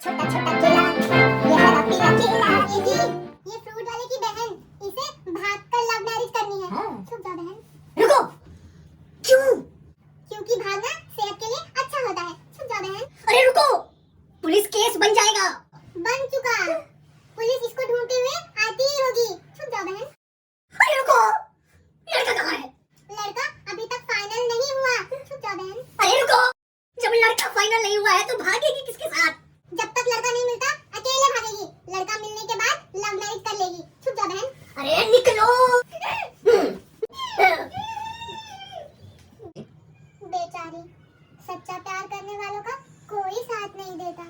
छोटा छोटा केला, ये हरा पीला केला। ये जी, ये फ्रूट वाले की बहन, इसे भागकर लव मैरिज करनी है। छुप जा बहन। रुको, क्यों? क्योंकि भागना सेहत के लिए अच्छा होता है। छुप जा बहन। अरे रुको, पुलिस केस बन जाएगा। बन चुका, पुलिस इसको ढूंढते हुए आती ही होगी। छुप जा बहन। अरे रुको, लड़का कहाँ है? लड़का अभी तक फाइनल नहीं हुआ। छुप जा बहन। अरे रुको, जब लड़का फाइनल नहीं हुआ है तो भागेगी किसके साथ? जब तक लड़का नहीं मिलता अकेले भागेगी। लड़का मिलने के बाद लव मैरिज कर लेगी। छुप जा बहन। अरे निकलो। बेचारी, सच्चा प्यार करने वालों का कोई साथ नहीं देता।